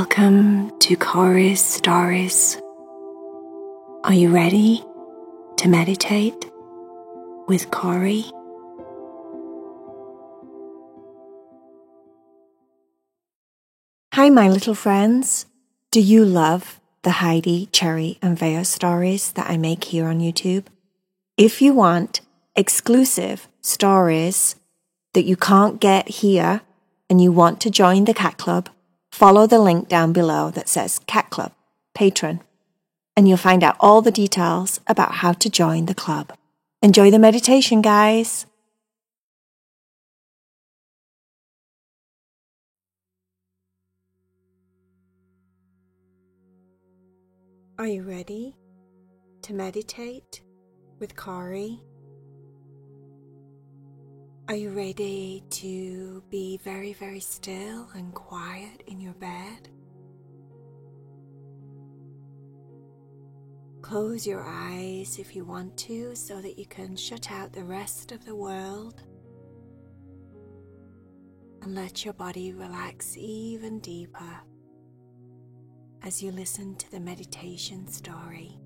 Welcome to Corey's Stories. Are you ready to meditate with Corey? Hi, my little friends. Do you love the Heidi, Cherry, and Veo stories that I make here on YouTube? If you want exclusive stories that you can't get here and you want to join the Cat Club, follow the link down below that says Cat Club, Patron, and you'll find out all the details about how to join the club. Enjoy the meditation, guys. Are you ready to meditate with Corey? Are you ready to be very, very still and quiet in your bed? Close your eyes if you want to so that you can shut out the rest of the world and let your body relax even deeper as you listen to the meditation story.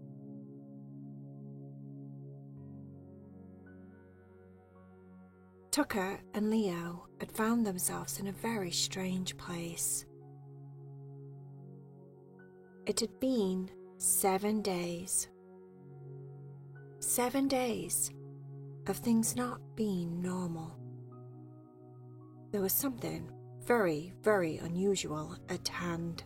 Tucker and Leo had found themselves in a very strange place. It had been 7 days. 7 days of things not being normal. There was something very, very unusual at hand.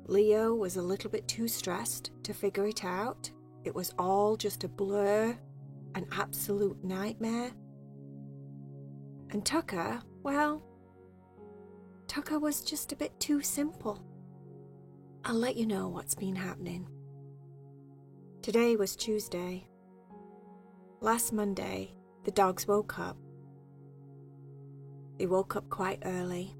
Leo was a little bit too stressed to figure it out. It was all just a blur, an absolute nightmare. And Tucker, well, Tucker was just a bit too simple. I'll let you know what's been happening. Today was Tuesday. Last Monday, the dogs woke up. They woke up quite early.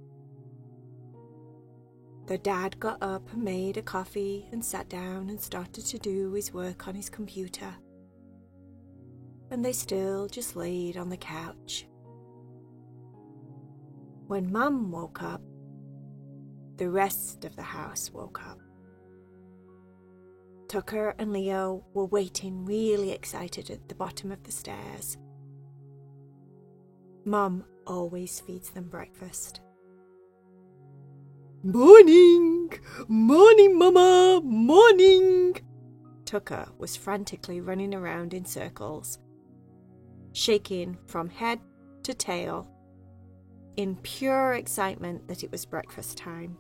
Their dad got up and made a coffee and sat down and started to do his work on his computer. And they still just laid on the couch. When Mum woke up, the rest of the house woke up. Tucker and Leo were waiting really excited at the bottom of the stairs. Mum always feeds them breakfast. Morning! Morning, Mama! Morning! Tucker was frantically running around in circles, shaking from head to tail in pure excitement that it was breakfast time.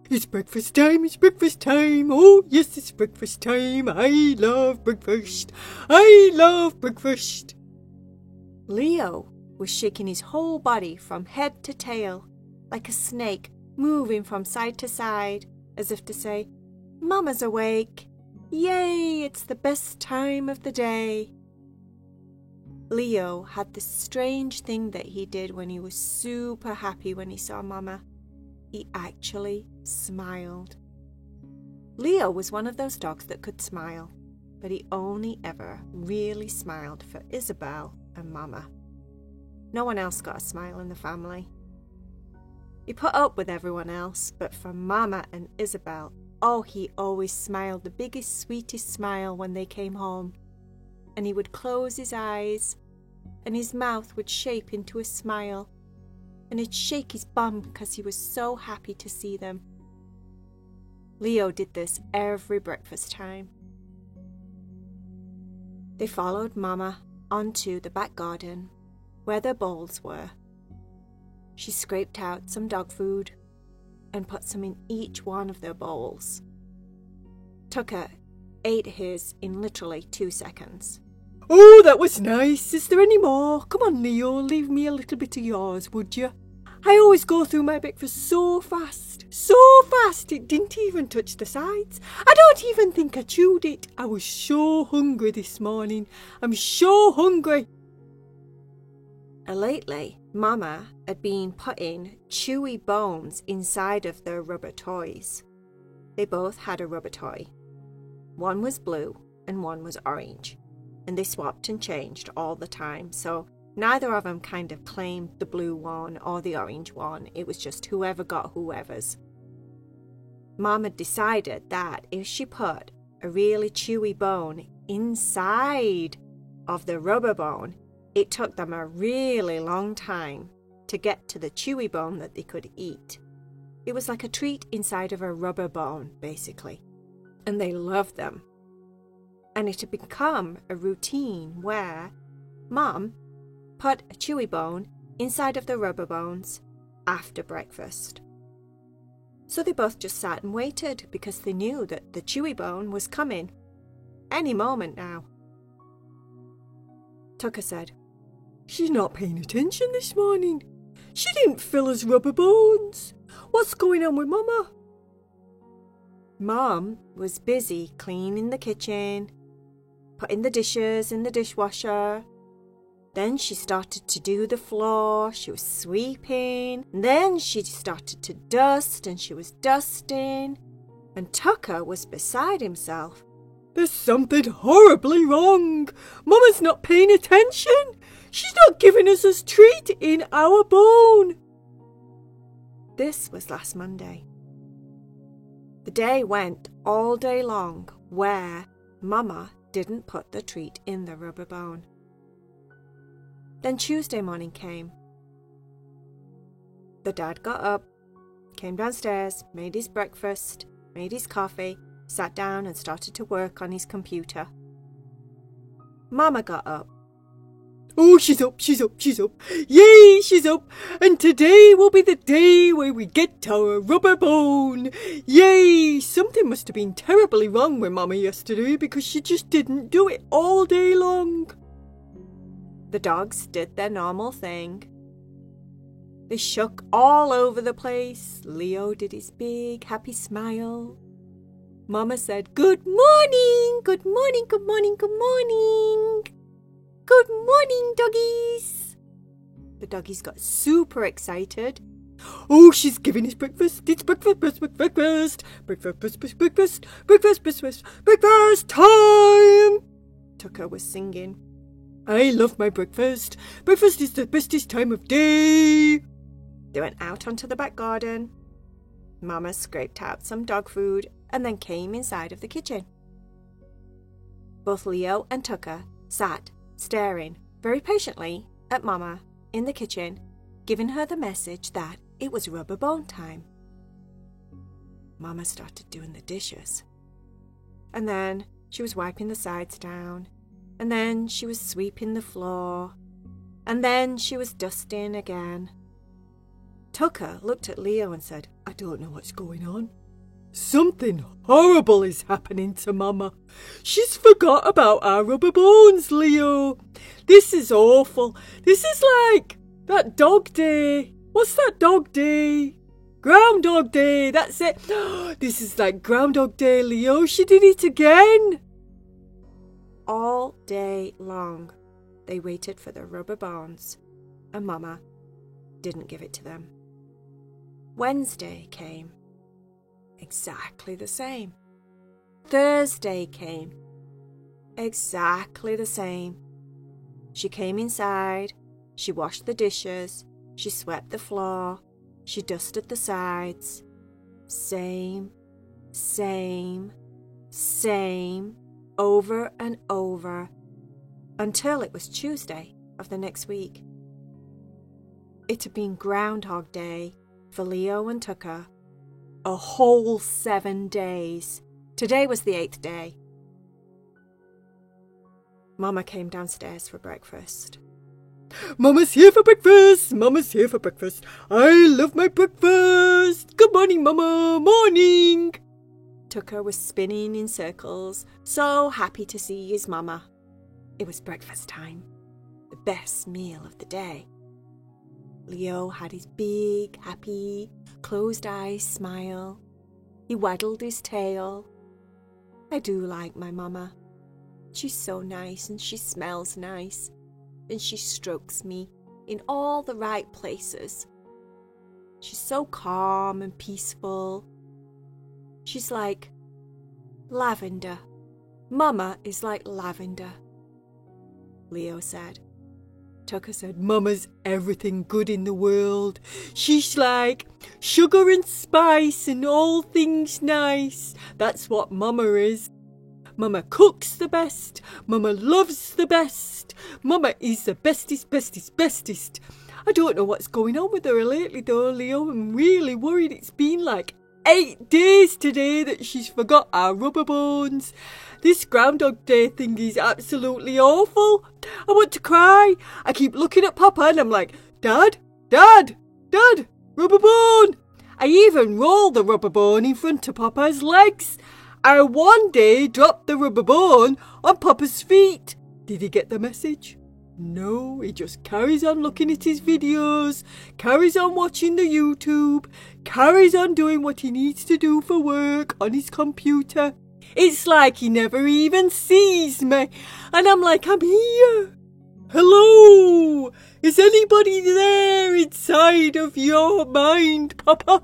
It's breakfast time, it's breakfast time. Oh, yes, it's breakfast time. I love breakfast. I love breakfast. Leo was shaking his whole body from head to tail like a snake, moving from side to side as if to say, Mama's awake. Yay, it's the best time of the day. Leo had this strange thing that he did when he was super happy when he saw Mama. He actually smiled. Leo was one of those dogs that could smile, but he only ever really smiled for Isabel and Mama. No one else got a smile in the family. He put up with everyone else, but for Mama and Isabel, oh, he always smiled the biggest, sweetest smile when they came home. And he would close his eyes, and his mouth would shape into a smile, and he'd shake his bum because he was so happy to see them. Leo did this every breakfast time. They followed Mama onto the back garden where their bowls were. She scraped out some dog food and put some in each one of their bowls. Tucker ate his in literally 2 seconds. Oh, that was nice. Is there any more? Come on, Leo, leave me a little bit of yours, would you? I always go through my breakfast so fast it didn't even touch the sides. I don't even think I chewed it. I was so hungry this morning. I'm so hungry. Lately, Mama had been putting chewy bones inside of their rubber toys. They both had a rubber toy. One was blue and one was orange, and they swapped and changed all the time, so neither of them kind of claimed the blue one or the orange one. It was just whoever got whoever's. Mom had decided that if she put a really chewy bone inside of the rubber bone, it took them a really long time to get to the chewy bone that they could eat. It was like a treat inside of a rubber bone, basically. And they loved them. And it had become a routine where Mom put a chewy bone inside of the rubber bones after breakfast. So they both just sat and waited because they knew that the chewy bone was coming any moment now. Tucker said, "She's not paying attention this morning. She didn't fill us rubber bones. What's going on with Mama?" Mom was busy cleaning the kitchen, putting the dishes in the dishwasher. Then she started to do the floor. She was sweeping. And then she started to dust, and she was dusting. And Tucker was beside himself. "There's something horribly wrong. Mama's not paying attention. She's not giving us a treat in our bone." This was last Monday. The day went all day long where Mama didn't put the treat in the rubber bone. Then Tuesday morning came. The dad got up, came downstairs, made his breakfast, made his coffee, sat down and started to work on his computer. Mama got up. "Oh, she's up. Yay, she's up. And today will be the day where we get our rubber bone. Yay, something must have been terribly wrong with Mama yesterday because she just didn't do it all day long." The dogs did their normal thing. They shook all over the place. Leo did his big, happy smile. Mama said, "Good morning, good morning, good morning, good morning. Good morning, doggies." The doggies got super excited. "Oh, she's giving us breakfast. It's breakfast time." Tucker was singing. "I love my breakfast. Breakfast is the bestest time of day." They went out onto the back garden. Mama scraped out some dog food and then came inside of the kitchen. Both Leo and Tucker sat staring very patiently at Mama in the kitchen, giving her the message that it was rubber bone time. Mama started doing the dishes. And then she was wiping the sides down. And then she was sweeping the floor. And then she was dusting again. Tucker looked at Leo and said, "I don't know what's going on. Something horrible is happening to Mama. She's forgot about our rubber bones, Leo. This is awful. This is like that dog day. What's that dog day? Groundhog Day, that's it. This is like Groundhog Day, Leo. She did it again." All day long, they waited for the rubber bones, and Mama didn't give it to them. Wednesday came. Exactly the same. Thursday came. Exactly the same. She came inside. She washed the dishes. She swept the floor. She dusted the sides. Same, over and over, until it was Tuesday of the next week. It had been Groundhog Day for Leo and Tucker. A whole 7 days. Today was the 8th day. Mama came downstairs for breakfast. "Mama's here for breakfast! Mama's here for breakfast! I love my breakfast! Good morning, Mama! Morning!" Tucker was spinning in circles, so happy to see his Mama. It was breakfast time, the best meal of the day. Leo had his big, happy, closed-eyes smile. He waggled his tail. I do like my Mama. She's so nice and she smells nice. And she strokes me in all the right places. She's so calm and peaceful. She's like lavender. Mama is like lavender, Leo said. Tucker said, Mama's everything good in the world. She's like sugar and spice and all things nice. That's what Mama is. Mama cooks the best. Mama loves the best. Mama is the bestest, bestest, bestest. I don't know what's going on with her lately though, Leo. I'm really worried. It's been like 8 days today that she's forgot our rubber bones. This Groundhog Day thing is absolutely awful. I want to cry. I keep looking at Papa and I'm like, Dad, Dad, Dad, rubber bone. I even roll the rubber bone in front of Papa's legs. I one day dropped the rubber bone on Papa's feet. Did he get the message? No, he just carries on looking at his videos, carries on watching the YouTube, carries on doing what he needs to do for work on his computer. It's like he never even sees me. And I'm like, I'm here. Hello? Is anybody there inside of your mind, Papa?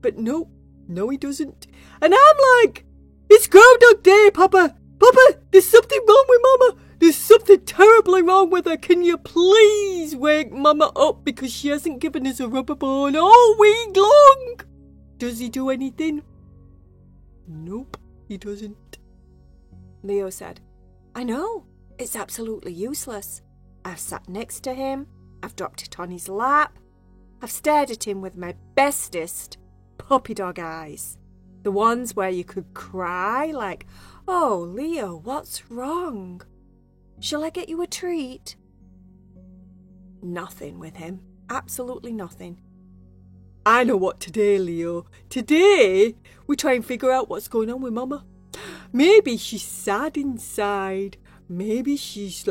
But no, he doesn't. And I'm like, it's Groundhog Day, Papa. Papa, there's something wrong with Mama. There's something terribly wrong with her. Can you please wake Mama up because she hasn't given us a rubber bone all week long? Does he do anything? Nope, he doesn't. Leo said, I know. It's absolutely useless. I've sat next to him. I've dropped it on his lap. I've stared at him with my bestest puppy dog eyes. The ones where you could cry like, oh, Leo, what's wrong? Shall I get you a treat? Nothing with him. Absolutely nothing. I know what today, Leo. Today, we try and figure out what's going on with Mama. Maybe she's sad inside. Maybe she's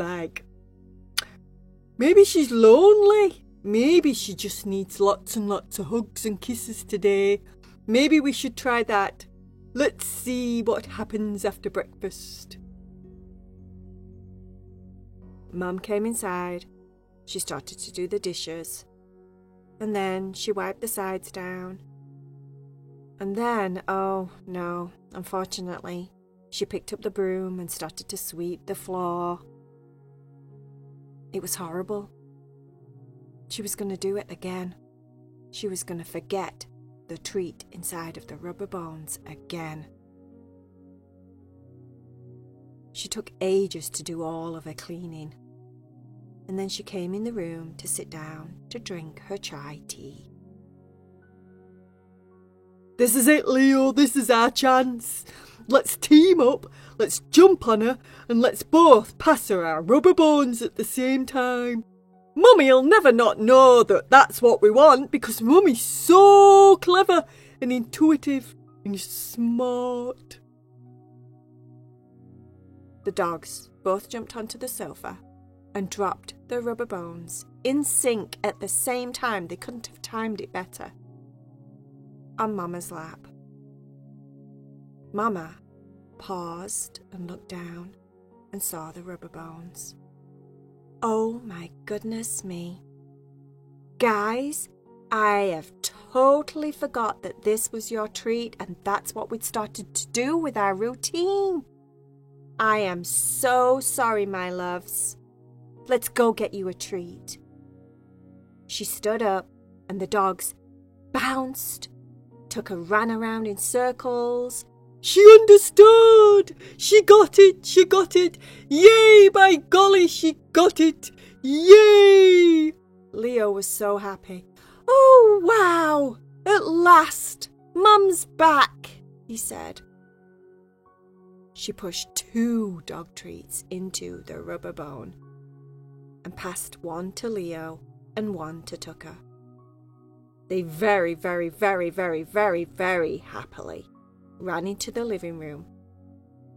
lonely. Maybe she just needs lots and lots of hugs and kisses today. Maybe we should try that. Let's see what happens after breakfast. Mum came inside. She started to do the dishes. And then she wiped the sides down. And then, oh no, unfortunately, she picked up the broom and started to sweep the floor. It was horrible. She was going to do it again. She was going to forget the treat inside of the rubber bones again. She took ages to do all of her cleaning. And then she came in the room to sit down to drink her chai tea. This is it, Leo. This is our chance. Let's team up, let's jump on her, and let's both pass her our rubber bones at the same time. Mummy'll never not know that that's what we want because Mummy's so clever and intuitive and smart. The dogs both jumped onto the sofa and dropped their rubber bones in sync at the same time. They couldn't have timed it better. On Mama's lap. Mama paused and looked down and saw the rubber bones. Oh my goodness me. Guys, I have totally forgot that this was your treat and that's what we'd started to do with our routine. I am so sorry, my loves. Let's go get you a treat. She stood up and the dogs bounced. Tucker ran around in circles. She understood. She got it. She got it. Yay, by golly, she got it. Yay. Leo was so happy. Oh, wow. At last. Mum's back, he said. She pushed 2 dog treats into the rubber bone and passed one to Leo and one to Tucker. They very, very, very, very, very, very happily ran into the living room.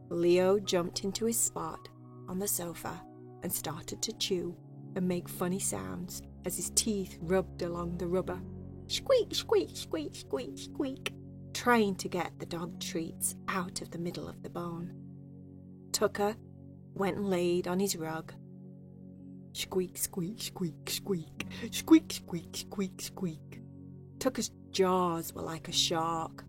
Leo jumped into his spot on the sofa and started to chew and make funny sounds as his teeth rubbed along the rubber. Squeak, squeak, squeak, squeak, squeak, trying to get the dog treats out of the middle of the bone. Tucker went and laid on his rug. Squeak, squeak, squeak, squeak, squeak, squeak, squeak, squeak. Tucker's jaws were like a shark.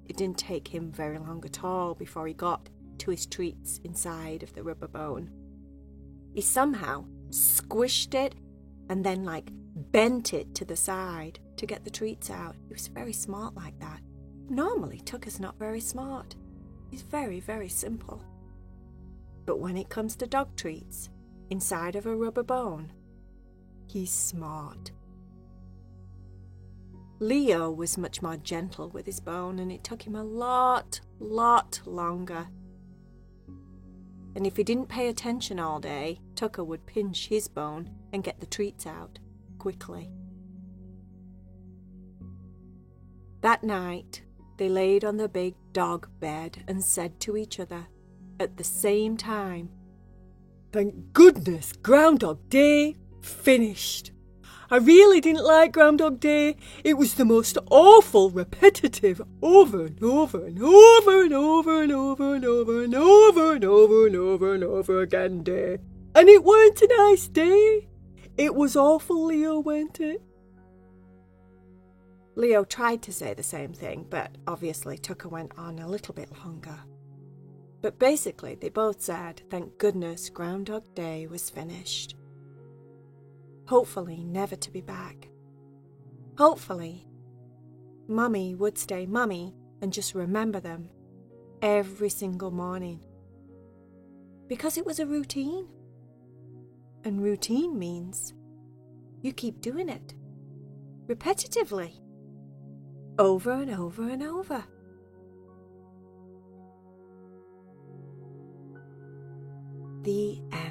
It didn't take him very long at all before he got to his treats inside of the rubber bone. He somehow squished it, and then bent it to the side to get the treats out. He was very smart like that. Normally, Tucker's not very smart. He's very, very simple. But when it comes to dog treats, inside of a rubber bone, he's smart. Leo was much more gentle with his bone, and it took him a lot longer. And if he didn't pay attention all day, Tucker would pinch his bone and get the treats out quickly. That night, they laid on the big dog bed and said to each other at the same time, "Thank goodness Groundhog Day finished. I really didn't like Groundhog Day. It was the most awful, repetitive, over and over and over and over and over and over and over and over and over and over again day. And it weren't a nice day. It was awful, Leo, weren't it?" Leo tried to say the same thing, but obviously Tucker went on a little bit longer. But basically, they both said, thank goodness Groundhog Day was finished. Hopefully never to be back. Hopefully, Mummy would stay Mummy and just remember them every single morning. Because it was a routine. And routine means you keep doing it repetitively, over and over and over. The end.